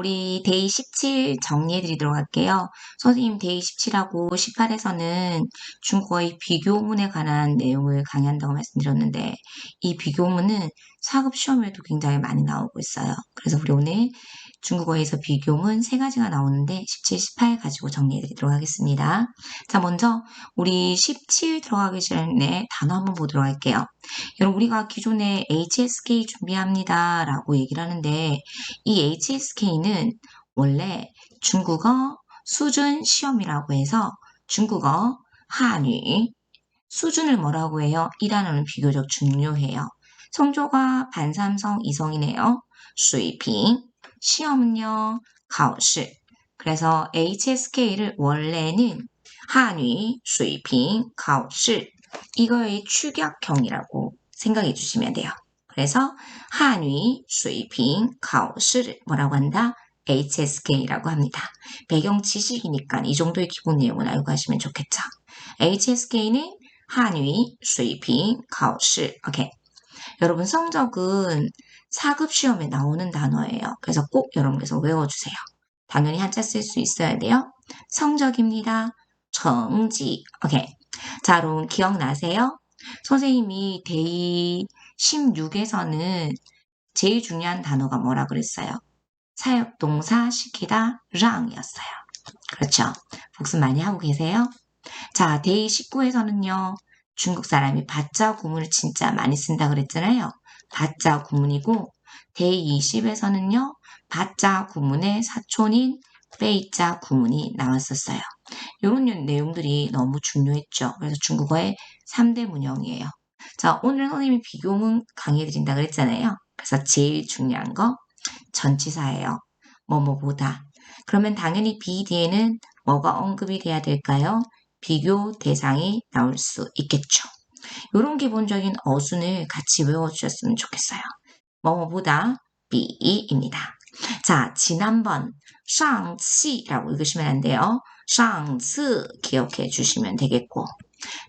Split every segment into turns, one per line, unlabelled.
우리 데이 17 정리해 드리도록 할게요. 선생님 데이 17하고 18에서는 중국어의 비교문에 관한 내용을 강의한다고 말씀드렸는데 이 비교문은 4급 시험에도 굉장히 많이 나오고 있어요. 그래서 우리 오늘 중국어에서 비교문 3가지가 나오는데 17, 18 가지고 정리해 드리도록 하겠습니다. 자, 먼저 우리 17 들어가기 전에 단어 한번 보도록 할게요. 여러분 우리가 기존에 HSK 준비합니다 라고 얘기를 하는데 이 HSK는 원래 중국어 수준 시험이라고 해서 중국어 한유 수준을 뭐라고 해요? 이 단어는 비교적 중요해요. 성조가 반삼성 이성이네요. 水平 시험은요. 考试 그래서 HSK를 원래는 한유 水平 考试 이거의 축약형이라고 생각해 주시면 돼요. 그래서 한유 水平 考试를 뭐라고 한다? HSK라고 합니다. 배경 지식이니까 이 정도의 기본 내용을 알고 가시면 좋겠죠. HSK는 한유 水平 考试 오케이. 여러분 성적은 4급 시험에 나오는 단어예요. 그래서 꼭 여러분께서 외워주세요. 당연히 한자 쓸 수 있어야 돼요. 성적입니다. 정지. 오케이. 자, 여러분 기억나세요? 선생님이 데이 16에서는 제일 중요한 단어가 뭐라 그랬어요? 사역동사 시키다 랑이었어요. 그렇죠? 복습 많이 하고 계세요? 자, 데이 19에서는요. 중국 사람이 바자 구문을 진짜 많이 쓴다 그랬잖아요. 바자 구문이고 데이 20에서는요. 바자 구문의 사촌인 빼이자 구문이 나왔었어요. 이런 내용들이 너무 중요했죠. 그래서 중국어의 3대 문형이에요. 자, 오늘 선생님이 비교문 강의해드린다 그랬잖아요. 그래서 제일 중요한 거 전치사예요. 뭐뭐보다. 그러면 당연히 be 뒤에는 뭐가 언급이 돼야 될까요? 비교 대상이 나올 수 있겠죠. 이런 기본적인 어순을 같이 외워주셨으면 좋겠어요. 뭐뭐보다 be입니다. 자, 지난번 上期라고 읽으시면 안 돼요. 上次 기억해 주시면 되겠고.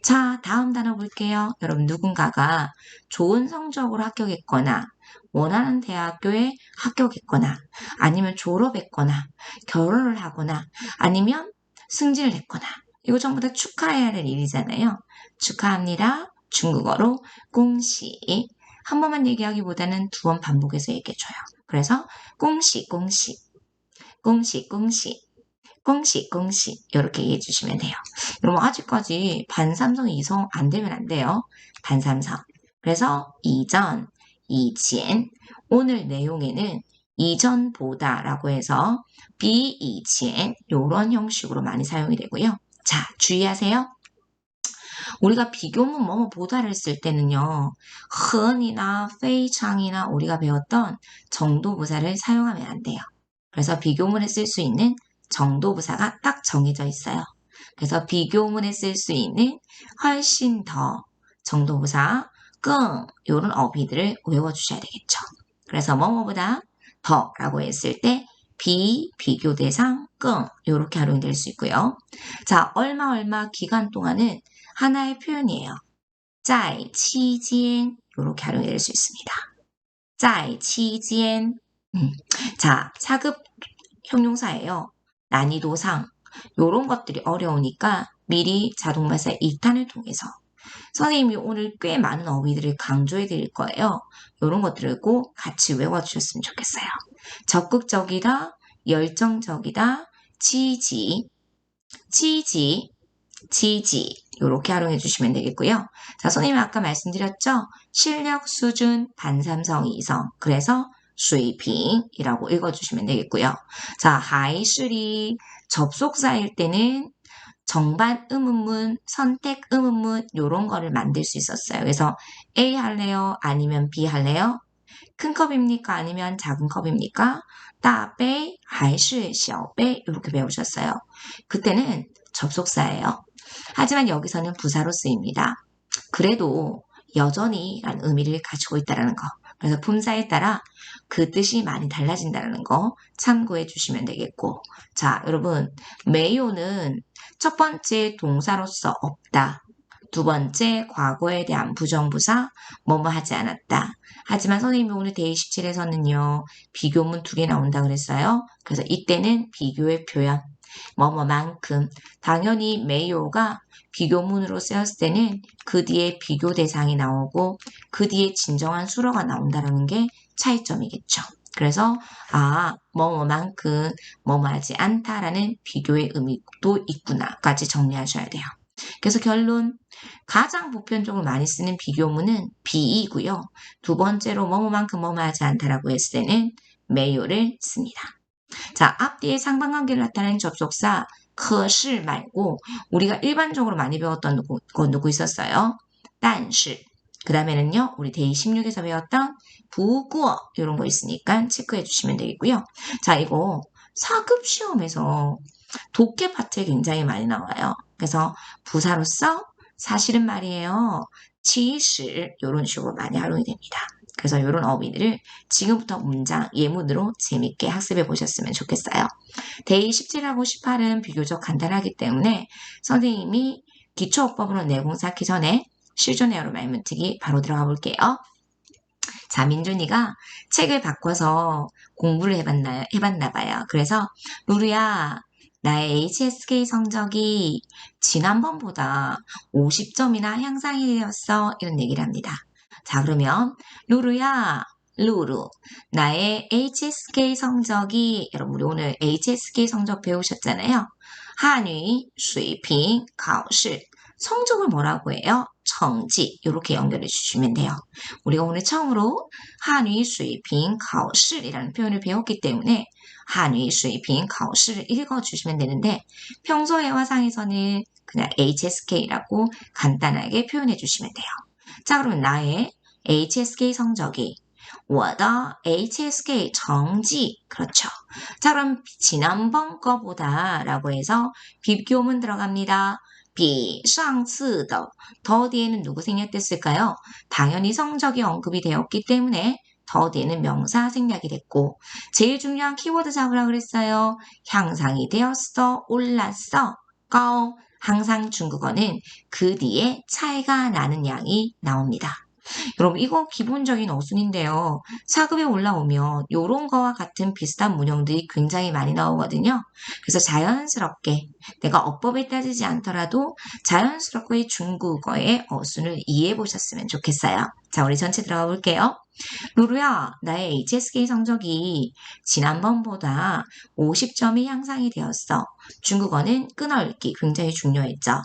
자, 다음 단어 볼게요. 여러분 누군가가 좋은 성적으로 합격했거나 원하는 대학교에 합격했거나 아니면 졸업했거나 결혼을 하거나 아니면 승진을 했거나 이거 전부 다 축하해야 될 일이잖아요. 축하합니다. 중국어로恭喜. 한 번만 얘기하기보다는 2번 반복해서 얘기해줘요. 그래서恭喜恭喜 恭喜 恭喜 恭喜 恭喜 이렇게 얘기해 주시면 돼요. 여러분 아직까지 반삼성 이성 안 되면 안 돼요. 반삼성. 그래서 이전, 이前오늘 내용에는 이전보다 라고 해서 비以前 이런 형식으로 많이 사용이 되고요. 자, 주의하세요. 우리가 비교문 뭐뭐보다를 쓸 때는요. 很이나 非常이나 우리가 배웠던 정도부사를 사용하면 안 돼요. 그래서 비교문에 쓸 수 있는 정도부사가 딱 정해져 있어요. 그래서 비교문에 쓸 수 있는 훨씬 더 정도부사, 끙 이런 어휘들을 외워주셔야 되겠죠. 그래서 뭐뭐보다 더라고 했을 때 비교 대상, 끙 이렇게 활용이 될 수 있고요. 자, 얼마 기간 동안은 하나의 표현이에요. 在期间 이렇게 활용이 될 수 있습니다. 在期间 자, 4급 형용사예요. 난이도상 이런 것들이 어려우니까 미리 자동발사 2탄을 통해서 선생님이 오늘 꽤 많은 어휘들을 강조해 드릴 거예요. 이런 것들을 꼭 같이 외워주셨으면 좋겠어요. 적극적이다, 열정적이다, 지지, 이렇게 활용해 주시면 되겠고요. 자, 선생님이 아까 말씀드렸죠? 실력 수준 반삼성 이성. 그래서 水平이라고 읽어주시면 되겠고요. 자, 하이슈리 접속사일 때는 정반 의문문, 선택 의문문 이런 거를 만들 수 있었어요. 그래서 A 할래요? 아니면 B 할래요? 큰 컵입니까? 아니면 작은 컵입니까? 大杯 还是小杯 이렇게 배우셨어요. 그때는 접속사예요. 하지만 여기서는 부사로 쓰입니다. 그래도 여전히 라는 의미를 가지고 있다는 거. 그래서 품사에 따라 그 뜻이 많이 달라진다는 거 참고해 주시면 되겠고. 자, 여러분, 메요는 첫 번째 동사로서 없다. 두 번째, 과거에 대한 부정부사, 뭐뭐 하지 않았다. 하지만 선생님이 오늘 데이 17에서는요, 비교문 두 개 나온다 그랬어요. 그래서 이때는 비교의 표현, 뭐뭐만큼. 당연히 메이오가 비교문으로 쓰였을 때는 그 뒤에 비교 대상이 나오고 그 뒤에 진정한 수로가 나온다는 게 차이점이겠죠. 그래서 뭐뭐만큼 뭐뭐하지 않다라는 비교의 의미도 있구나까지 정리하셔야 돼요. 그래서 결론, 가장 보편적으로 많이 쓰는 비교문은 비이고요. 두 번째로 뭐뭐만큼 뭐뭐하지 않다라고 했을 때는 메요를 씁니다. 자, 앞뒤에 상반관계를 나타내는 접속사 可是 말고 우리가 일반적으로 많이 배웠던 거 누구 있었어요? 但是. 그 다음에는요, 우리 데이 16에서 배웠던 不过 이런 거 있으니까 체크해 주시면 되겠고요. 자, 이거 4급 시험에서 독해 파트에 굉장히 많이 나와요. 그래서 부사로서 사실은 말이에요. 其实 이런 식으로 많이 활용이 됩니다. 그래서 이런 어휘들을 지금부터 문장 예문으로 재밌게 학습해 보셨으면 좋겠어요. 데이 17하고 18은 비교적 간단하기 때문에 선생님이 기초어법으로 내공 쌓기 전에 실존에어로 말문트기 바로 들어가 볼게요. 자, 민준이가 책을 바꿔서 공부를 해봤나 봐요. 그래서 루루야, 나의 HSK 성적이 지난번보다 50점이나 향상이 되었어. 이런 얘기를 합니다. 자, 그러면 루루야, 루루, 나의 HSK 성적이, 여러분 우리 오늘 HSK 성적 배우셨잖아요. 한위, 水平, 考试. 성적을 뭐라고 해요? 성지. 이렇게 연결해 주시면 돼요. 우리가 오늘 처음으로 한위, 水平, 考试이라는 표현을 배웠기 때문에 한위, 水平, 考试를 읽어주시면 되는데 평소 회화상에서는 그냥 HSK라고 간단하게 표현해 주시면 돼요. 자, 그러면 나의 HSK 성적이 我的 HSK 成绩 그렇죠. 자, 그럼 지난번 거보다 라고 해서 비교문 들어갑니다. 比上次的 더 뒤에는 누구 생략됐을까요? 당연히 성적이 언급이 되었기 때문에 더 뒤에는 명사 생략이 됐고 제일 중요한 키워드 잡으라 그랬어요. 향상이 되었어, 올랐어, 거. 항상 중국어는 그 뒤에 차이가 나는 양이 나옵니다. 여러분 이거 기본적인 어순인데요. 4급에 올라오면 이런 거와 같은 비슷한 문형들이 굉장히 많이 나오거든요. 그래서 자연스럽게 내가 어법을 따지지 않더라도 자연스럽게 중국어의 어순을 이해해 보셨으면 좋겠어요. 자, 우리 전체 들어가 볼게요. 루루야, 나의 HSK 성적이 지난번보다 50점이 향상이 되었어. 중국어는 끊어읽기 굉장히 중요했죠.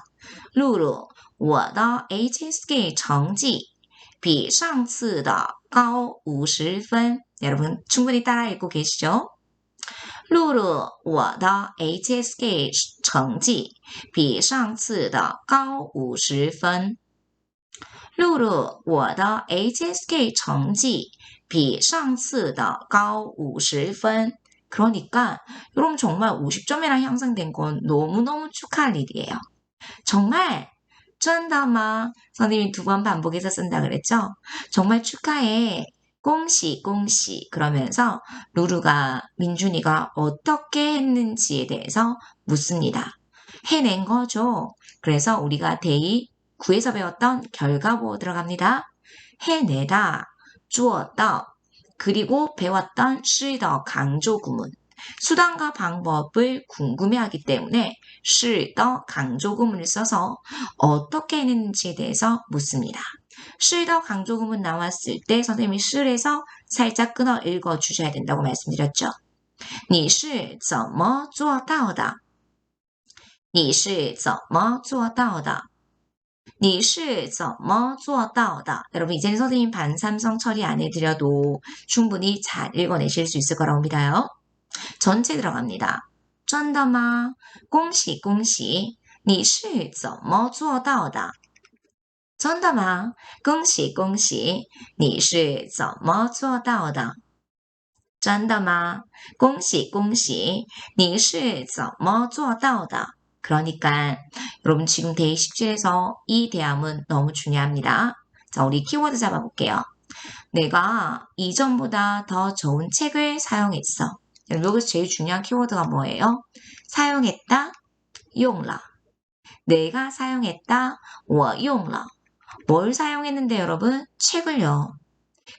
루루, 我的 HSK 成绩比上次的高50分. 여러분 충분히 따라 읽고 계시죠? 露露，我的 HSK 成绩比上次的高50分。露露，我的 HSK 成绩比上次的高50分. 그러니까 여러분 정말 50점이나 향상된 건 너무너무 축하할 일이에요. 정말 真的吗? 선생님이 2번 반복해서 쓴다 그랬죠? 정말 축하해. 꽁시 꽁시 그러면서 루루가 민준이가 어떻게 했는지에 대해서 묻습니다. 해낸 거죠. 그래서 우리가 데이 9에서 배웠던 결과보 들어갑니다. 해내다, 做到 그리고 배웠던 是的 강조 구문. 수단과 방법을 궁금해하기 때문에 是的 강조 구문을 써서 어떻게 했는지에 대해서 묻습니다. 是的 강조 구문 나왔을 때 선생님이 是에서 살짝 끊어 읽어 주셔야 된다고 말씀드렸죠. 你是怎么做到的?你是怎么做到的?你是怎么做到的? 여러분 이제는 선생님 반삼성 처리 안 해드려도 충분히 잘 읽어내실 수 있을 거라고 믿어요. 전체 들어갑니다. 真的吗? 恭喜恭喜你是怎么做到的?真的吗?恭喜恭喜你是怎么做到的?真的吗?恭喜恭喜你是怎么做到的? 그러니까 여러분 지금 데이 17에서 이 대함은 너무 중요합니다. 자, 우리 키워드 잡아볼게요. 내가 이전보다 더 좋은 책을 사용했어. 여기서 제일 중요한 키워드가 뭐예요? 사용했다, 用了. 내가 사용했다. 我用了. 뭘 사용했는데 여러분? 책을요.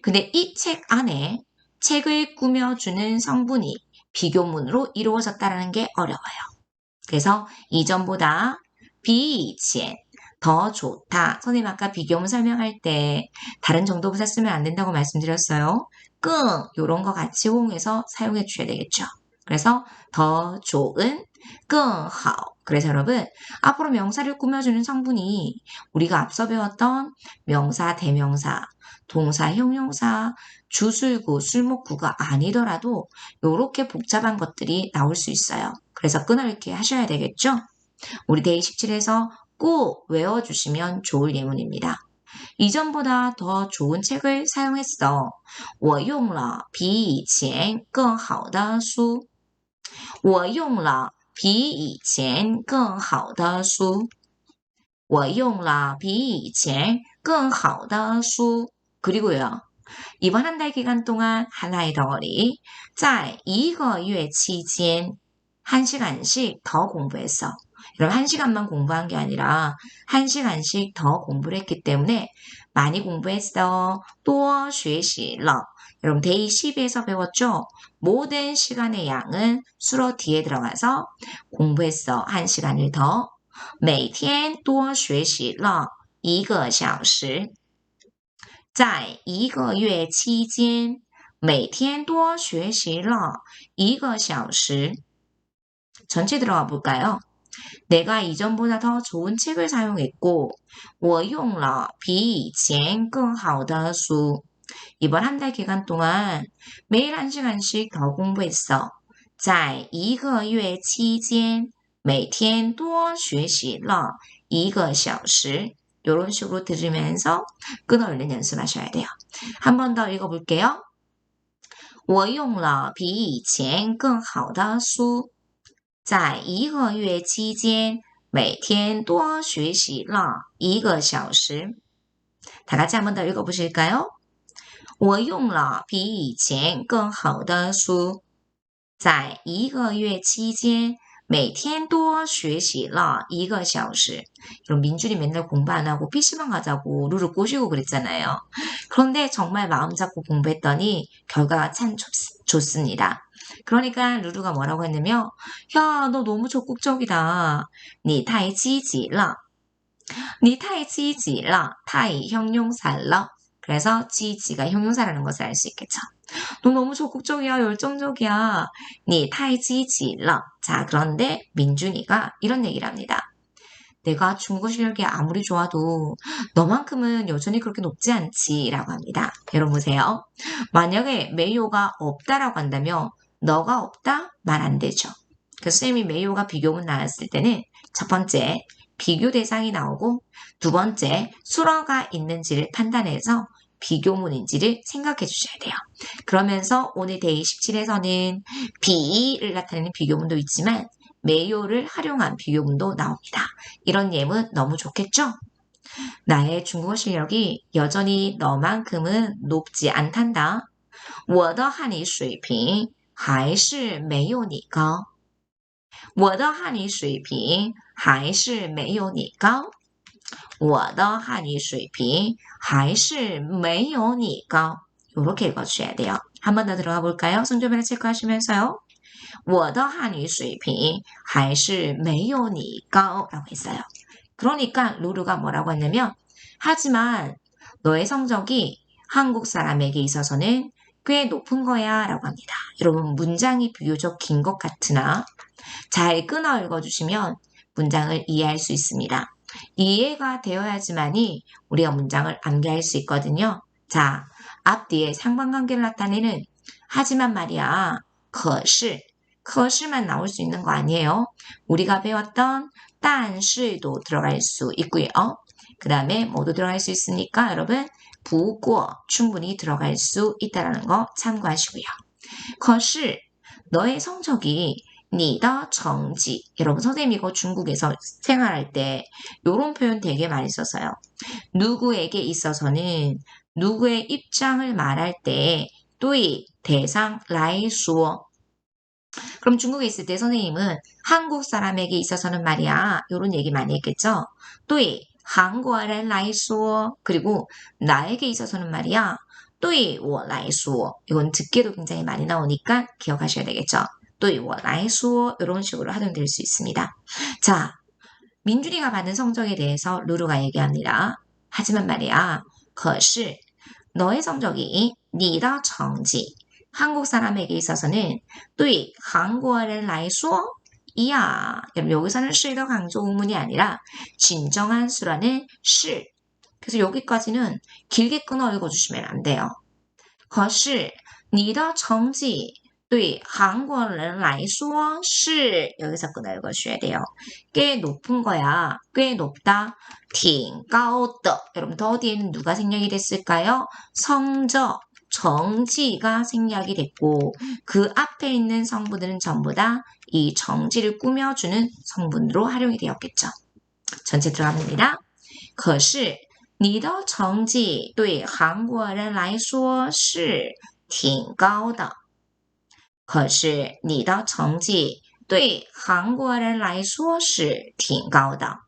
근데 이 책 안에 책을 꾸며주는 성분이 비교문으로 이루어졌다는 게 어려워요. 그래서 이전보다 비以前 더 좋다. 선생님 아까 비교문 설명할 때 다른 정도부사 쓰면 안 된다고 말씀드렸어요. 끙 이런 거 같이 호응해서 사용해 주셔야 되겠죠. 그래서 더 좋은 更好. 그래서 여러분 앞으로 명사를 꾸며주는 성분이 우리가 앞서 배웠던 명사, 대명사, 동사, 형용사, 주술구, 술목구가 아니더라도 이렇게 복잡한 것들이 나올 수 있어요. 그래서 끊어읽기 하셔야 되겠죠? 우리 데이 17에서 꼭 외워주시면 좋을 예문입니다. 이전보다 더 좋은 책을 사용했어. 我用了比以前更好的书。我用了比以前更好的书。我用了比以前更好的书. 그리고요. 이번 한 달 기간 동안 하나의 덩어리 在一个月期间 1시간씩 더 공부했어. 그럼 1시간만 공부한 게 아니라 1시간씩 더 공부를 했기 때문에 많이 공부했어. 多学习了. 여러분 데이 12에서 배웠죠? 모든 시간의 양은 수로 뒤에 들어가서 공부했어. 1시간을 더. 每天多学习了1个小时。在一个月期间，每天多学习了1个小时。 전체 들어가 볼까요? 내가 이전보다 더 좋은 책을 사용했고, 我用了比以前更好的书. 이번 한 달 기간 동안 매일 1시간씩 더 공부했어. 在一个月期间，每天多学习了1个小时. 이런 식으로 들으면서 끊어 읽는 연습하셔야 돼요. 한 번 더 읽어볼게요. 我用了比以前更好的书。在一个月期间，每天多学习了1个小时。 다 같이 한 번 더 읽어보실까요? 我用了比以前更好的书。在一个月期间，每天多学习了1个小时. 그럼 민준이 맨날 공부 안 하고 PC방 가자고 룰을 꼬시고 그랬잖아요. 그런데 정말 마음 잡고 공부했더니 결과가 참 좋습니다. 그러니까 루루가 뭐라고 했냐면 야, 너 너무 적극적이다. 你太积极了. 你太积极了. 太 형용사了. 그래서 지지가 형용사라는 것을 알 수 있겠죠. 너 너무 적극적이야, 열정적이야. 你太积极了. 자, 그런데 민준이가 이런 얘기를 합니다. 내가 중국어 실력이 아무리 좋아도 너만큼은 여전히 그렇게 높지 않지 라고 합니다. 여러분 보세요. 만약에 메이오가 없다라고 한다면 너가 없다? 말 안 되죠. 그 쌤이 메이오가 비교문 나왔을 때는 첫 번째 비교 대상이 나오고 두 번째 수어가 있는지를 판단해서 비교문인지를 생각해 주셔야 돼요. 그러면서 오늘 데이 17에서는 비를 나타내는 비교문도 있지만 메요를 활용한 비교문도 나옵니다. 이런 예문 너무 좋겠죠? 나의 중국어 실력이 여전히 너만큼은 높지 않단다. 我的汉语水平还是没有你高。我的汉语水平还是没有你高。我的汉语水平还是没有你高. 이렇게 읽어주셔야 돼요. 한 번 더 들어가 볼까요? 성조변을 체크하시면서요. 我的汉语水平还是没有你高 라고 했어요. 그러니까 루루가 뭐라고 했냐면 하지만 너의 성적이 한국 사람에게 있어서는 꽤 높은 거야 라고 합니다. 여러분 문장이 비교적 긴 것 같으나 잘 끊어 읽어주시면 문장을 이해할 수 있습니다. 이해가 되어야지만이 우리가 문장을 암기할 수 있거든요. 자, 앞뒤에 상관관계를 나타내는 하지만 말이야, 可是, 可是만 나올 수 있는 거 아니에요. 우리가 배웠던 但是도 들어갈 수 있고요. 그 다음에 뭐도 들어갈 수 있으니까 여러분 不过 충분히 들어갈 수 있다는 거 참고하시고요. 可是 너의 성적이 你的成绩 여러분 선생님 이거 중국에서 생활할 때 이런 표현 되게 많이 썼어요. 누구에게 있어서는 누구의 입장을 말할 때 对 대상 来说 그럼 중국에 있을 때 선생님은 한국 사람에게 있어서는 말이야. 요런 얘기 많이 했겠죠? 또이 한국어를 라이쏘 그리고 나에게 있어서는 말이야. 또이 워 라이쏘 이건 듣기도 굉장히 많이 나오니까 기억하셔야 되겠죠? 또이 워 라이쏘 이런 식으로 활용될 수 있습니다. 자, 민준이가 받은 성적에 대해서 루루가 얘기합니다. 하지만 말이야. 可是 너의 성적이 你的成绩 한국 사람에게 있어서는 对 한국어를 来说 이야. 여러분 여기서는 是더 강조 의문이 아니라 진정한 수라는 是. 그래서 여기까지는 길게 끊어 읽어주시면 안 돼요. 可是你的成绩对韩国人来说是 여기서 끊어 읽어주셔야 돼요. 꽤 높은 거야. 꽤 높다. 挺高的. 여러분 더 뒤에는 누가 생략이 됐을까요? 성적, 정지가 생략이 됐고 그 앞에 있는 성분들은 전부 다 이 정지를 꾸며주는 성분으로 활용이 되었겠죠. 전체 들어갑니다. 可是你的成绩对韩国人来说是挺高的。可是你的成绩对韩国人来说是挺高的。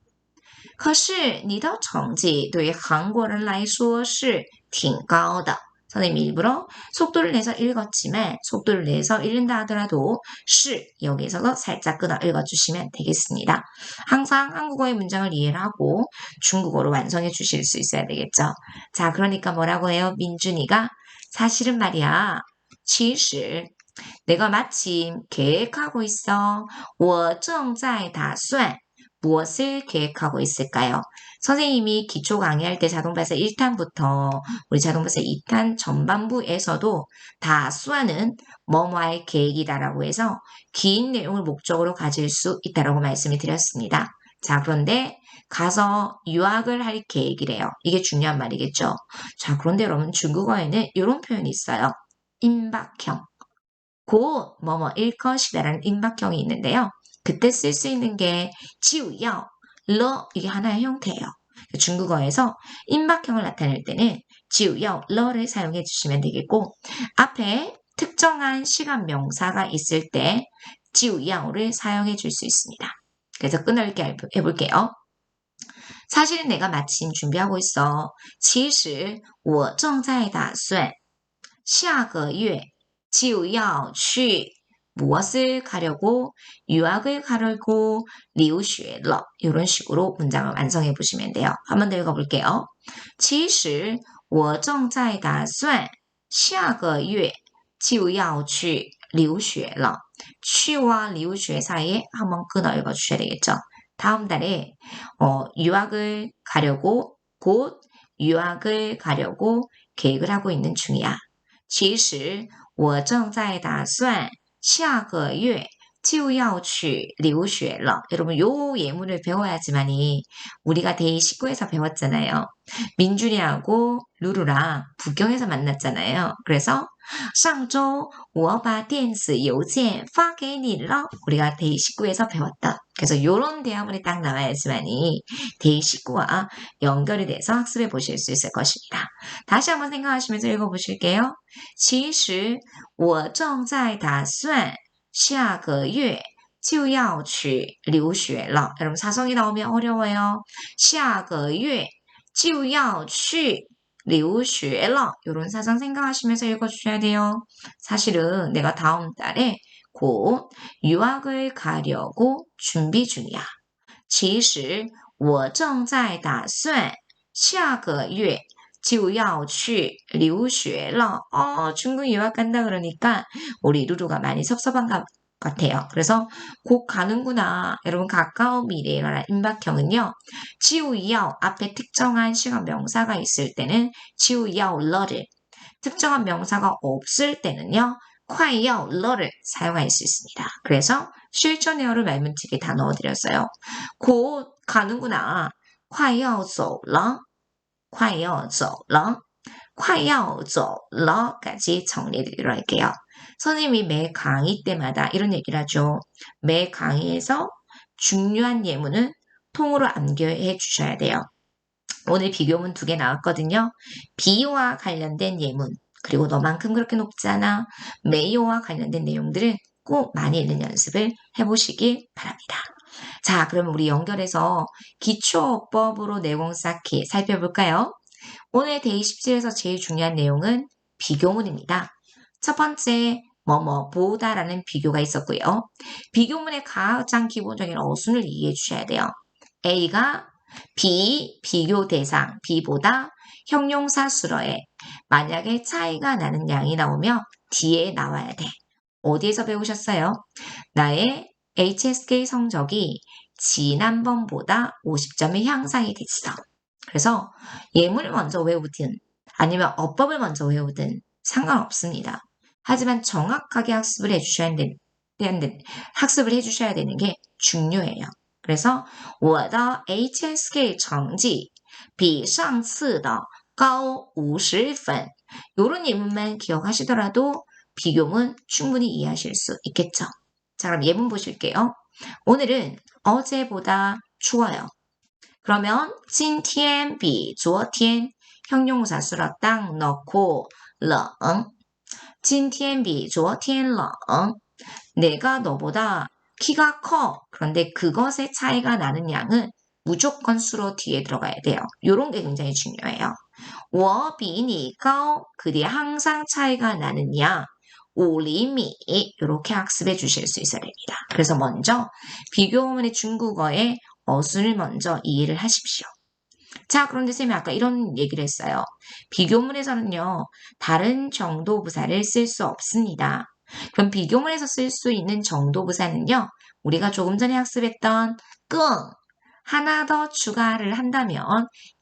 可是你的成绩对韩国人来说是挺高的。 선생님이 일부러 속도를 내서 읽었지만 속도를 내서 읽는다 하더라도 시 여기서 살짝 끊어 읽어주시면 되겠습니다. 항상 한국어의 문장을 이해를 하고 중국어로 완성해 주실 수 있어야 되겠죠. 자, 그러니까 뭐라고 해요? 민준이가 사실은 말이야. 其实 내가 마침 계획하고 있어. 我正在打算 무엇을 계획하고 있을까요? 선생님이 기초 강의할 때 자동발사 1탄부터 우리 자동발사 2탄 전반부에서도 다수하는 뭐뭐할 계획이다라고 해서 긴 내용을 목적으로 가질 수 있다라고 말씀을 드렸습니다. 자, 그런데 가서 유학을 할 계획이래요. 이게 중요한 말이겠죠. 자, 그런데 여러분 중국어에는 이런 표현이 있어요. 임박형. 곧 뭐뭐일 것이다라는 임박형이 있는데요. 그때 쓸 수 있는 게 지우여, 러 이게 하나의 형태예요. 중국어에서 임박형을 나타낼 때는 지우여, 러를 사용해 주시면 되겠고 앞에 특정한 시간 명사가 있을 때 지우여를 사용해 줄 수 있습니다. 그래서 끊을게 해볼게요. 사실은 내가 마침 준비하고 있어. 其实我正在打算下个月就要去 무엇을 가려고 유학을 가려고 留学了 이런 식으로 문장을 완성해 보시면 돼요. 한 번 더 읽어볼게요. 其实我正在打算下个月就要去留学了 취와 留学 사이에 한번 끊어 읽어주셔야 되겠죠. 다음 달에 유학을 가려고 곧 유학을 가려고 계획을 하고 있는 중이야. 其实我正在打算下个月就要去留学了. 여러분 요 예문을 배워야지만이 우리가 데이19에서 배웠잖아요. 민준이하고 루루랑 북경에서 만났잖아요. 그래서 上周我把电子邮件发给你了. 우리가 데이19에서 배웠다. 그래서 요런 대화문이 딱 나와야지만이 데이19와 연결이 돼서 학습해 보실 수 있을 것입니다. 다시 한번 생각하시면서 읽어보실게요. 其实我正在打算下个月就要去留学了. 여러분 사성이 나오면 어려워요. 下个月就要去留学了. 이런 사성 생각하시면서 읽어주셔야 돼요. 사실은 내가 다음 달에 곧 유학을 가려고 준비 중이야. 其实我正在打算下个月就要去留学了. 중국 유학 간다 그러니까 우리 루루가 많이 섭섭한 것 같아요. 그래서 곧 가는구나. 여러분 가까운 미래에 일어날 임박형은요. 就要 앞에 특정한 시간 명사가 있을 때는 就要了를 특정한 명사가 없을 때는요. 快要了를 사용할 수 있습니다. 그래서 실존에어를 말문책에 다 넣어드렸어요. 곧 가는구나. 快要走了. 快要走了, 快要走了까지 정리해드리도록 할게요. 선생님이 매 강의 때마다 이런 얘기를 하죠. 매 강의에서 중요한 예문은 통으로 암기해 주셔야 돼요. 오늘 비교문 2개 나왔거든요. 비와 관련된 예문, 그리고 너만큼 그렇게 높지 않아. 메이오와 관련된 내용들은 꼭 많이 읽는 연습을 해보시길 바랍니다. 자, 그러면 우리 연결해서 기초어법으로 내용 쌓기 살펴볼까요? 오늘 데이 17에서 제일 중요한 내용은 비교문입니다. 첫 번째, 뭐뭐보다라는 비교가 있었고요. 비교문의 가장 기본적인 어순을 이해해 주셔야 돼요. A가 B, 비교 대상, B보다 형용사 수러에 만약에 차이가 나는 양이 나오면 뒤에 나와야 돼. 어디에서 배우셨어요? 나의 HSK 성적이 지난번보다 50점이 향상이 됐어. 그래서 예문을 먼저 외우든 아니면 어법을 먼저 외우든 상관없습니다. 하지만 정확하게 학습을 해주셔야 되는 게 중요해요. 그래서 我的 HSK 成绩比上次的高50分 이런 예문만 기억하시더라도 비교문 충분히 이해하실 수 있겠죠. 자, 그럼 예문 보실게요. 오늘은 어제보다 추워요. 그러면 今天比昨天 형용사 수로 딱 넣고 冷今天比昨天冷 내가 너보다 키가 커. 그런데 그것의 차이가 나는 양은 무조건 수로 뒤에 들어가야 돼요. 이런 게 굉장히 중요해요. 我比你高. 그 뒤에 항상 차이가 나는 양 5厘米 이렇게 학습해 주실 수 있어야 됩니다. 그래서 먼저 비교문의 중국어의 어순을 먼저 이해를 하십시오. 자, 그런데 쌤이 아까 이런 얘기를 했어요. 비교문에서는요, 다른 정도부사를 쓸 수 없습니다. 그럼 비교문에서 쓸 수 있는 정도부사는요, 우리가 조금 전에 학습했던 끙 하나 더 추가를 한다면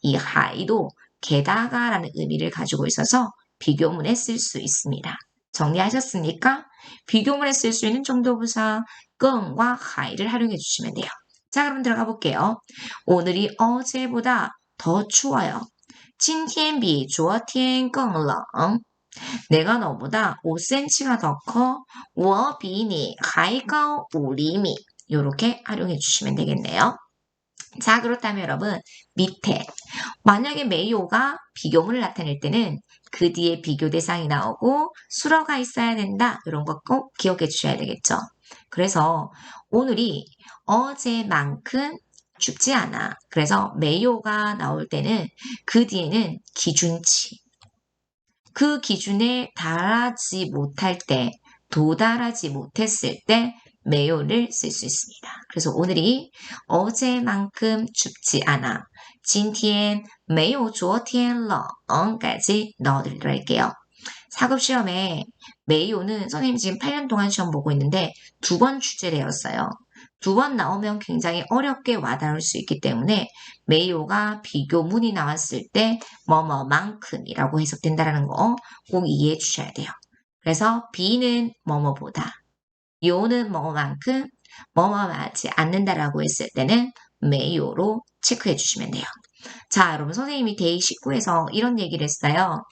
이 하이도 게다가라는 의미를 가지고 있어서 비교문에 쓸 수 있습니다. 정리하셨습니까? 비교문에 쓸 수 있는 정도부사 끙과 하이를 활용해 주시면 돼요. 자, 그럼 들어가 볼게요. 오늘이 어제보다 더 추워요. 今天比昨天更冷. 내가 너보다 5cm가 더 커. 我比你还高5厘米. 이렇게 활용해 주시면 되겠네요. 자, 그렇다면 여러분 밑에 만약에 메이오가 비교문을 나타낼 때는 그 뒤에 비교 대상이 나오고 수러가 있어야 된다. 이런 거 꼭 기억해 주셔야 되겠죠. 그래서 오늘이 어제만큼 춥지 않아. 그래서 메이오가 나올 때는 그 뒤에는 기준치. 그 기준에 달하지 못할 때, 도달하지 못했을 때 메요를 쓸 수 있습니다. 그래서 오늘이 어제만큼 춥지 않아. 今天没有昨天冷까지 넣어드리도록 할게요. 사급 시험에 메이오는 선생님 지금 8년 동안 시험 보고 있는데 2번 출제되었어요. 2번 나오면 굉장히 어렵게 와닿을 수 있기 때문에 메이오가 비교문이 나왔을 때 뭐뭐만큼이라고 해석된다는 거 꼭 이해해 주셔야 돼요. 그래서 B는 뭐뭐보다, 요는 뭐뭐만큼, 뭐뭐하지 않는다라고 했을 때는 메이오로 체크해 주시면 돼요. 자, 여러분 선생님이 데이 19에서 이런 얘기를 했어요.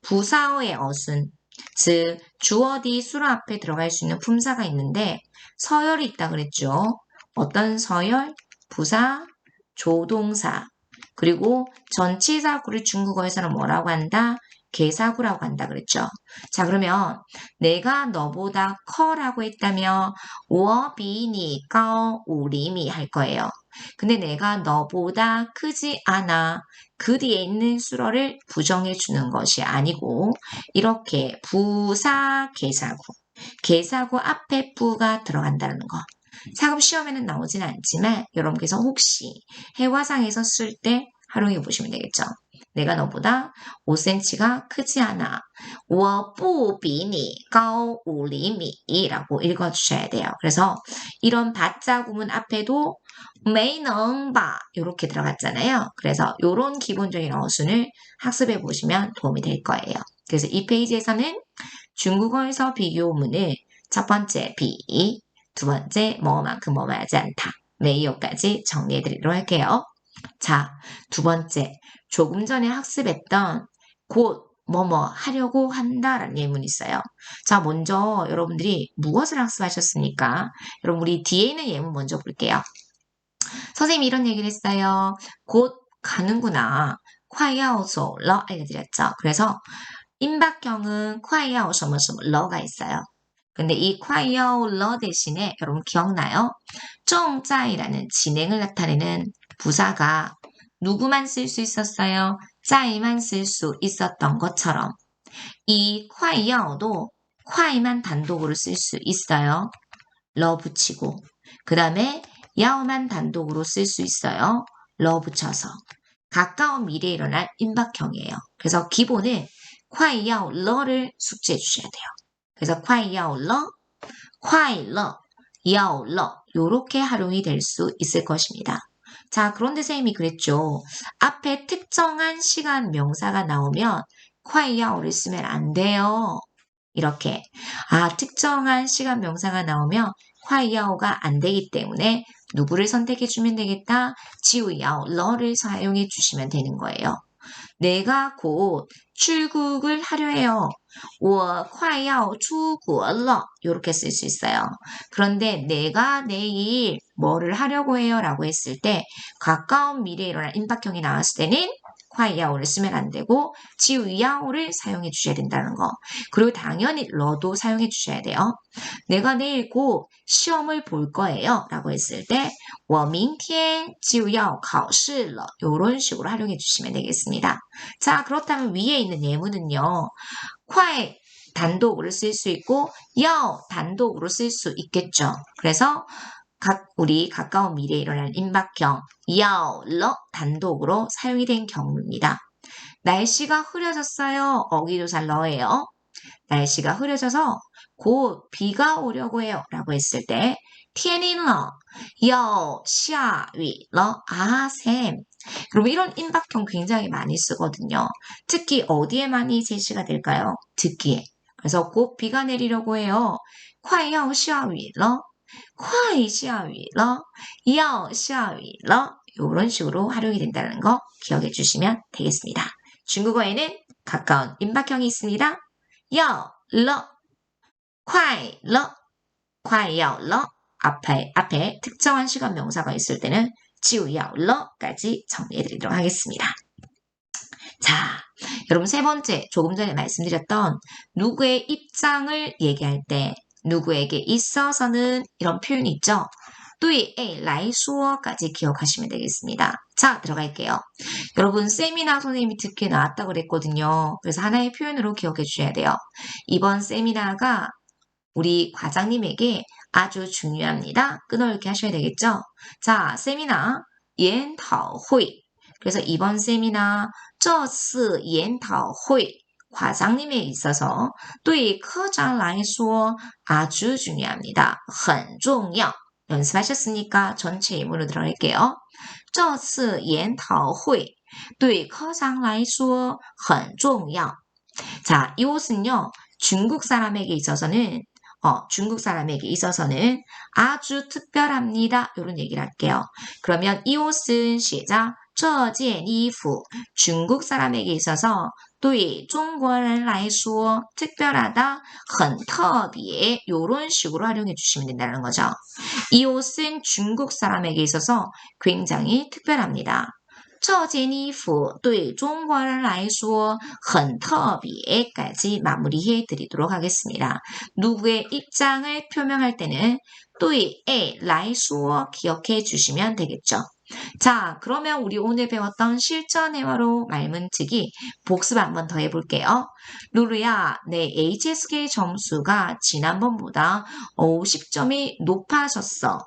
부사어의 어순, 즉 주어 뒤 수로 앞에 들어갈 수 있는 품사가 있는데 서열이 있다 그랬죠. 어떤 서열? 부사, 조동사, 그리고 전치사구를 중국어에서는 뭐라고 한다? 개사구라고 한다 그랬죠. 자, 그러면 내가 너보다 커라고 했다면 我比你高5厘米할 거예요. 근데 내가 너보다 크지 않아. 그 뒤에 있는 수러를 부정해 주는 것이 아니고 이렇게 부사 개사구, 개사구 앞에 부가 들어간다는 거. 사급 시험에는 나오진 않지만 여러분께서 혹시 해화상에서 쓸 때 활용해 보시면 되겠죠. 내가 너보다 5cm가 크지 않아. 我不比你高5厘米 라고 읽어주셔야 돼요. 그래서 이런 바자 구문 앞에도 没能吧 이렇게 들어갔잖아요. 그래서 이런 기본적인 어순을 학습해 보시면 도움이 될 거예요. 그래서 이 페이지에서는 중국어에서 비교문을 첫 번째 비, 두 번째 뭐만큼 뭐하지 않다. 메이어까지 정리해 드리도록 할게요. 자, 두 번째 조금 전에 학습했던 곧 뭐뭐 하려고 한다라는 예문이 있어요. 자, 먼저 여러분들이 무엇을 학습하셨습니까? 여러분 우리 뒤에 있는 예문 먼저 볼게요. 선생님이 이런 얘기를 했어요. 곧 가는구나. 快要走了알려드렸죠. 그래서 임박형은 快要什么什么러가 있어요. 근데 이 콰이어러 대신에 여러분 기억나요? 정짜이라는 진행을 나타내는 부사가 누구만 쓸 수 있었어요? 짜이만 쓸 수 있었던 것처럼 이 콰이어도 콰이만 단독으로 쓸 수 있어요. 러 붙이고 그 다음에 야오만 단독으로 쓸 수 있어요. 러 붙여서 가까운 미래에 일어날 임박형이에요. 그래서 기본은 콰이야오 러를 숙지해 주셔야 돼요. 그래서 콰이야오 러, 콰이러, 야오 러 요렇게 활용이 될 수 있을 것입니다. 자, 그런데 선생님이 그랬죠. 앞에 특정한 시간 명사가 나오면 콰이야오를 쓰면 안 돼요. 이렇게 특정한 시간 명사가 나오면 콰이야오가 안 되기 때문에 누구를 선택해 주면 되겠다? 지우야오, 러를 사용해 주시면 되는 거예요. 내가 곧 출국을 하려 해요. 我快要出国了 이렇게 쓸 수 있어요. 그런데 내가 내일 뭐를 하려고 해요 라고 했을 때 가까운 미래에 일어날 임박형이 나왔을 때는 콰이야오를 쓰면 안 되고 지우야오를 사용해 주셔야 된다는 거. 그리고 당연히 러도 사용해 주셔야 돼요. 내가 내일 곧 시험을 볼 거예요 라고 했을 때 我明天就要考试了 이런 식으로 활용해 주시면 되겠습니다. 자, 그렇다면 위에 있는 예문은요. 콰이 단독으로 쓸 수 있고 야 단독으로 쓸 수 있겠죠. 그래서 우리 가까운 미래에 일어날 임박형 야러 단독으로 사용이 된 경우입니다. 날씨가 흐려졌어요. 어기조사 러예요. 날씨가 흐려져서 곧 비가 오려고 해요. 라고 했을 때天阴了, 要下雨了. 쌤. 그럼 이런 임박형 굉장히 많이 쓰거든요. 특히 어디에 많이 제시가 될까요? 듣기에. 그래서 곧 비가 내리려고 해요. 快要下雨了. 快下雨了. 要下雨了. 이런 식으로 활용이 된다는 거 기억해 주시면 되겠습니다. 중국어에는 가까운 임박형이 있습니다. 要了, 快了, 快要了. 앞에 특정한 시간 명사가 있을 때는 지우야러까지 정리해드리도록 하겠습니다. 자, 여러분 세 번째, 조금 전에 말씀드렸던 누구의 입장을 얘기할 때 누구에게 있어서는 이런 표현이 있죠. 对A来说까지 기억하시면 되겠습니다. 자, 들어갈게요. 여러분 세미나 선생님이 듣기에 나왔다고 그랬거든요. 그래서 하나의 표현으로 기억해 주셔야 돼요. 이번 세미나가 우리 과장님에게 아주 중요합니다. 끊어읽기 하셔야 되겠죠? 자, 세미나 研讨会. 그래서 이번 세미나 这次研讨会 과장님에 있어서 对科长来说 아주 중요합니다. 很重要. 연습하셨으니까 전체 예문으로 들어갈게요. 这次研讨会对科长来说很重要. 자, 이것은요. 중국 사람에게 있어서는 아주 특별합니다. 이런 얘기를 할게요. 그러면 이 옷은 시작. 这件衣服 중국 사람에게 있어서 对中国人来说 특별하다, 很特别 이런 식으로 활용해 주시면 된다는 거죠. 이 옷은 중국 사람에게 있어서 굉장히 특별합니다. 这件衣服对中国人来说很特别까지 마무리해 드리도록 하겠습니다. 누구의 입장을 표명할 때는 对A来说 기억해 주시면 되겠죠. 자, 그러면 우리 오늘 배웠던 실전 회화로 말문트기 복습 한번 더 해볼게요. 루루야, 내 HSK 점수가 지난번보다 50점이 높아졌어.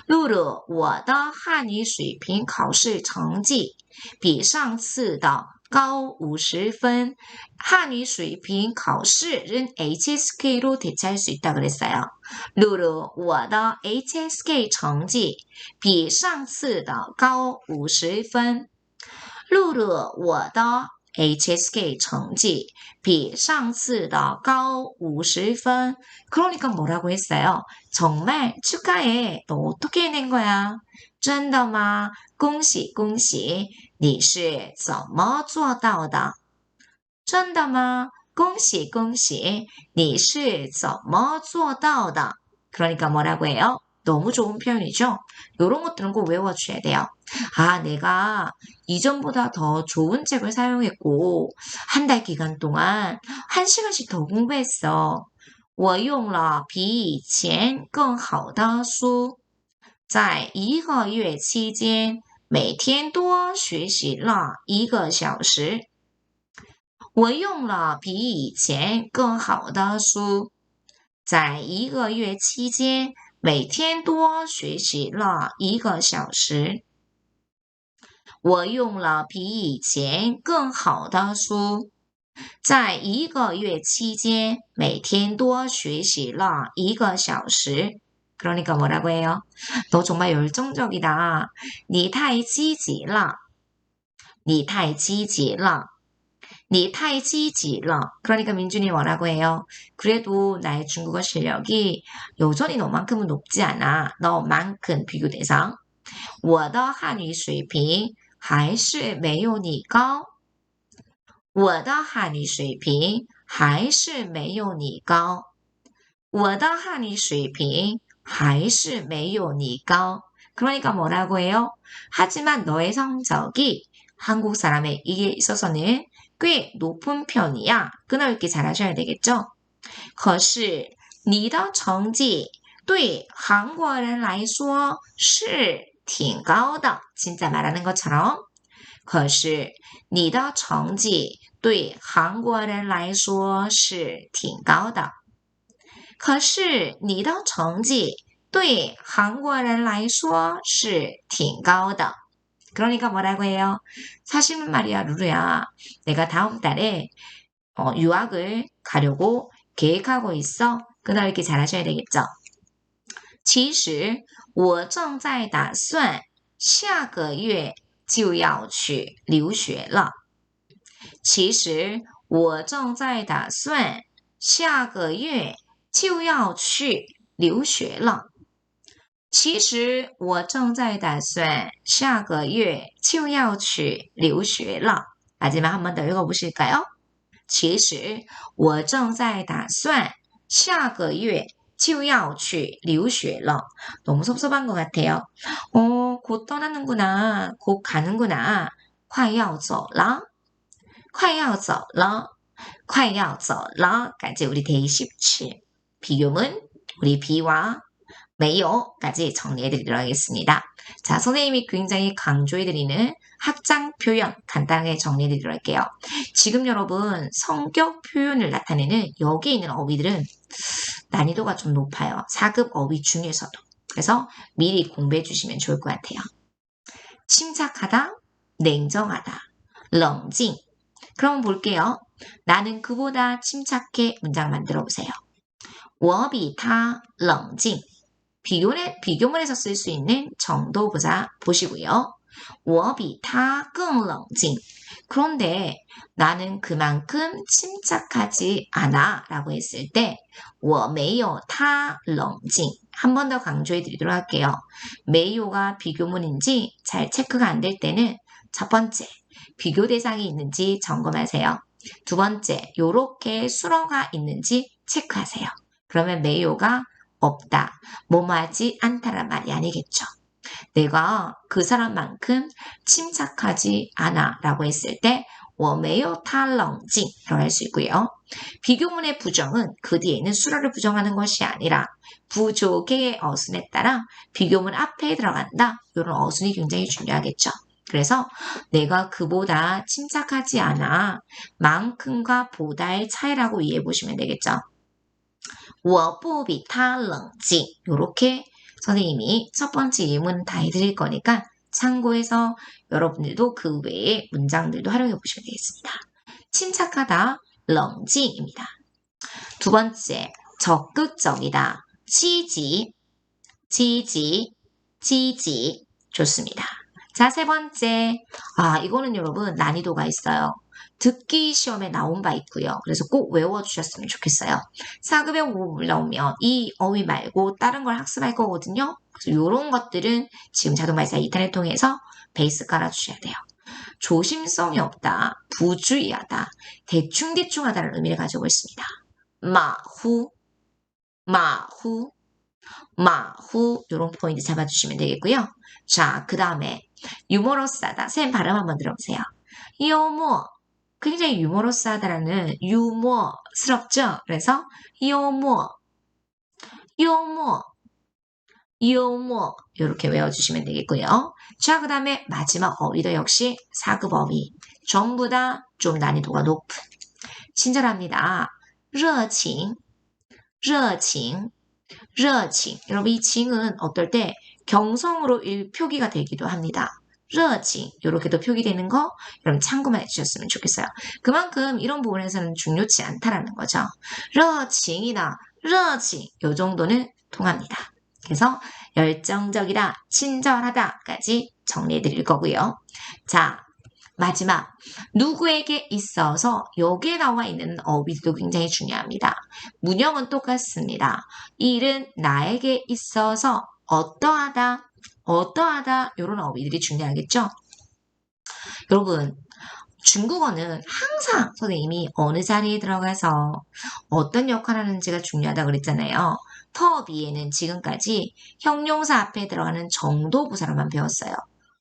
루루, 我的汉语水平考试成绩比上次的高50分. 한유 水平考试은 HSK로 대체할 수 있다 그랬어요. 루루, 我的 HSK 成绩比上次的高50分. 루루, 我的 HSK 成绩比上次的高50分. 그러니까 뭐라고 했어요? 정말 축하해. 너 어떻게 해낸 거야? 真的吗?恭喜恭喜你是怎么做到的?真的吗?恭喜恭喜你是怎么做到的? 그러니까 뭐라고 해요? 너무 좋은 표현이죠? 이런 것들은 꼭 외워주셔야 돼요. 내가 이전보다 더 좋은 책을 사용했고 한 달 기간 동안 1시간씩 더 공부했어. 我用了比以前更好的书，在一个月期间，每天多学习了1个小时。我用了比以前更好的书，在一个月期间，每天多学习了1个小时。我用了比以前更好的书，在一个月期间，每天多学习了1个小时。그러니까 뭐라고 해요? 너 정말 열정적이다. 你太积极了.你太积极了. 그러니까 민준이 뭐라고 해요? 그래도 나의 중국어 실력이 여전히 너만큼은 높지 않아. 너만큼 비교 대상. 我的汉语水平还是没有你高。我的汉语水平还是没有你高. 그러니까 뭐라고 해요? 하지만 너의 성적이 한국 사람에게 있어서는 꽤 높은 편이야. 끊어읽기 잘하셔야 되겠죠? 可是你的成绩对韩国人来说是挺高的. 진짜 말하는 것처럼. 可是你的成绩对韩国人来说是挺高的。可是你的成绩对韩国人来说是挺高的。그러니까 뭐라고 해요? 사실은 말이야, 루루야. 내가 다음 달에 유학을 가려고 계획하고 있어. 그날 이렇게 잘하셔야 되겠죠? 其实我正在打算下个月就要去留学了。其实我正在打算下个月就要去留学了。其实我正在打算下个月就要去留学了. 마지막 한 번 더 읽어보실까요? 其实我正在打算下个月就要去留学了. 너무 섭섭한 것 같아요. 곧 떠나는구나. 곧 가는구나. 快要走了.快要走了.快要走了. 까지 우리 데이 17. 비교문 우리 비와 没有까지 정리해드리도록 하겠습니다. 자, 선생님이 굉장히 강조해드리는 학장 표현 간단하게 정리해드리도록 할게요. 지금 여러분 성격 표현을 나타내는 여기 있는 어휘들은 난이도가 좀 높아요. 4급 어휘 중에서도. 그래서 미리 공부해 주시면 좋을 것 같아요. 침착하다, 냉정하다, 冷静. 그럼 볼게요. 나는 그보다 침착해 문장 만들어 보세요. 我比他冷静. 비교문에서 쓸 수 있는 정도 보시고요. 我比他更冷静. 그런데 나는 그만큼 침착하지 않아 라고 했을 때 我没有他冷静. 한 번 더 강조해 드리도록 할게요. 没有가 비교문인지 잘 체크가 안 될 때는 첫 번째, 비교 대상이 있는지 점검하세요. 두 번째, 요렇게 수어가 있는지 체크하세요. 그러면 没有가 없다, 뭐뭐하지 않다란 말이 아니겠죠. 내가 그 사람만큼 침착하지 않아 라고 했을 때 我没有他冷静라고 할 수 있고요. 비교문의 부정은 그 뒤에 있는 수라를 부정하는 것이 아니라 부족의 어순에 따라 비교문 앞에 들어간다. 이런 어순이 굉장히 중요하겠죠. 그래서 내가 그보다 침착하지 않아. 만큼과 보다의 차이라고 이해해 보시면 되겠죠. 我不比他冷静. 이렇게 선생님이 첫 번째 예문 다 해드릴 거니까 참고해서 여러분들도 그 외의 문장들도 활용해 보시면 되겠습니다. 침착하다, 冷静입니다. 두 번째, 적극적이다, 积极. 좋습니다. 자, 세 번째, 이거는 여러분 난이도가 있어요. 듣기 시험에 나온 바 있고요. 그래서 꼭 외워주셨으면 좋겠어요. 4급에 올라오면 이 어휘 말고 다른 걸 학습할 거거든요. 그래서 이런 것들은 지금 자동발사 2탄을 통해서 베이스 깔아주셔야 돼요. 조심성이 없다, 부주의하다, 대충대충하다는 의미를 가지고 있습니다. 마후 이런 포인트 잡아주시면 되겠고요. 자, 그 다음에 유머러스하다. 쌤 발음 한번 들어보세요. 굉장히 유머러스하다라는 유머스럽죠? 그래서 요머, 요머, 요머 이렇게 외워주시면 되겠고요. 자, 그 다음에 마지막 어휘도 역시 4급 어휘. 전부 다 좀 난이도가 높은 친절합니다. 热情, 热情, 热情. 여러분 이 징은 어떨 때 경성으로 표기가 되기도 합니다. 热情 이렇게도 표기되는 거 여러분 참고만 해주셨으면 좋겠어요. 그만큼 이런 부분에서는 중요치 않다라는 거죠. 热情이나 热情 이 정도는 통합니다. 그래서 열정적이다, 친절하다까지 정리해 드릴 거고요. 자, 마지막 누구에게 있어서 여기에 나와 있는 어휘도 굉장히 중요합니다. 문형은 똑같습니다. 이 일은 나에게 있어서 어떠하다, 어떠하다 이런 어휘들이 중요하겠죠. 여러분 중국어는 항상 선생님이 어느 자리에 들어가서 어떤 역할을 하는지가 중요하다고 그랬잖아요. 터비에는 지금까지 형용사 앞에 들어가는 정도부사로만 배웠어요.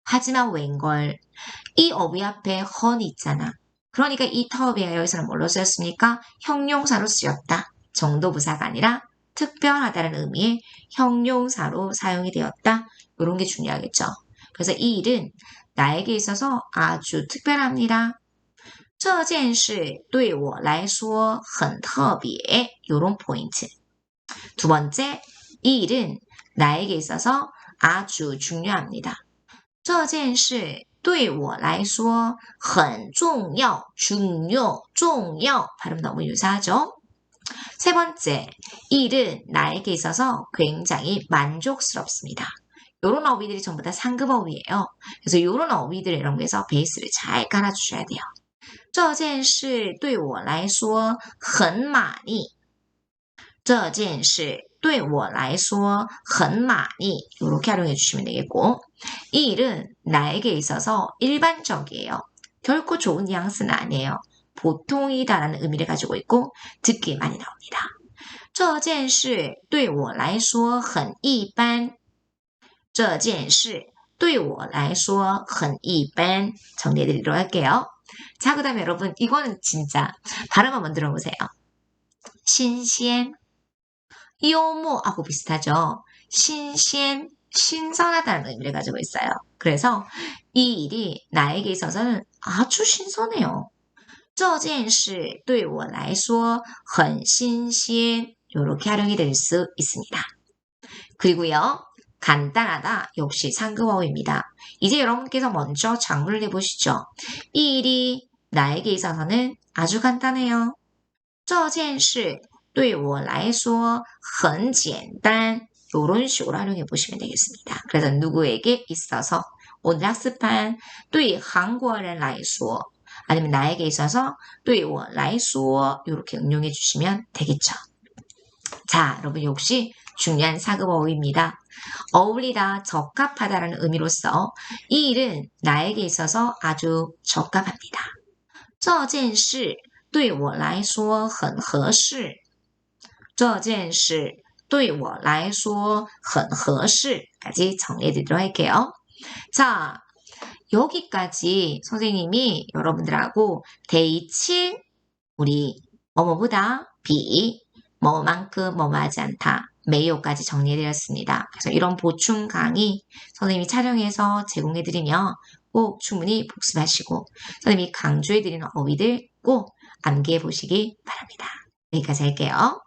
하지만 웬걸 이 어휘 앞에 헌이 있잖아. 그러니까 이 터비에 여기서는 뭘로 쓰였습니까? 형용사로 쓰였다. 정도부사가 아니라 특별하다는 의미의 형용사로 사용이 되었다. 이런 게 중요하겠죠. 그래서 이 일은 나에게 있어서 아주 특별합니다. 这件事对我来说很特别. 요런 포인트. 두 번째, 이 일은 나에게 있어서 아주 중요합니다. 这件事对我来说很重要. 중요, 重要. 발음 너무 유사하죠? 세 번째, 이 일은 나에게 있어서 굉장히 만족스럽습니다. 요런 어휘들이 전부 다 상급 어휘예요. 그래서 요런 어휘들 이런 거에서 베이스를 잘 깔아주셔야 돼요. 这件事对我来说很满意. 这件事对我来说很满意. 이렇게 활용해 주시면 되겠고 이 일은 나에게 있어서 일반적이에요. 결코 좋은 뉘앙스는 아니에요. 보통이다라는 의미를 가지고 있고 듣기 많이 나옵니다. 这件事对我来说很一般. 这件事对我来说很一般. 정리해드리도록 할게요. 자, 그 다음에 여러분 이거는 진짜 발음 한번 들어보세요. 신鮮, 요모하고 비슷하죠. 신鮮, 신선하다는 의미를 가지고 있어요. 그래서 이 일이 나에게 있어서는 아주 신선해요. 这件事对我来说很新鲜. 이렇게 활용이 될 수 있습니다. 그리고요. 간단하다 역시 상급어휘입니다. 이제 여러분께서 먼저 작문을 해보시죠. 이 일이 나에게 있어서는 아주 간단해요. 这件事对我来说很简单. 이런 식으로 활용해 보시면 되겠습니다. 그래서 누구에게 있어서 오늘 학습한 对韩国人来说 아니면 나에게 있어서 对我来说 이렇게 응용해 주시면 되겠죠. 자, 여러분 역시 중요한 사급어휘입니다. 어울리다, 적합하다라는 의미로서 이 일은 나에게 있어서 아주 적합합니다. 这件事对我来说很合适. 这件事对我来说很合适. 까지 정리해드리도록 할게요. 자, 여기까지 선생님이 여러분들하고 데이 7 우리 뭐뭐보다 비 뭐만큼 뭐뭐하지 않다. 메이오까지 정리해드렸습니다. 그래서 이런 보충 강의 선생님이 촬영해서 제공해드리면 꼭 충분히 복습하시고 선생님이 강조해드리는 어휘들 꼭 암기해보시기 바랍니다. 여기까지 할게요.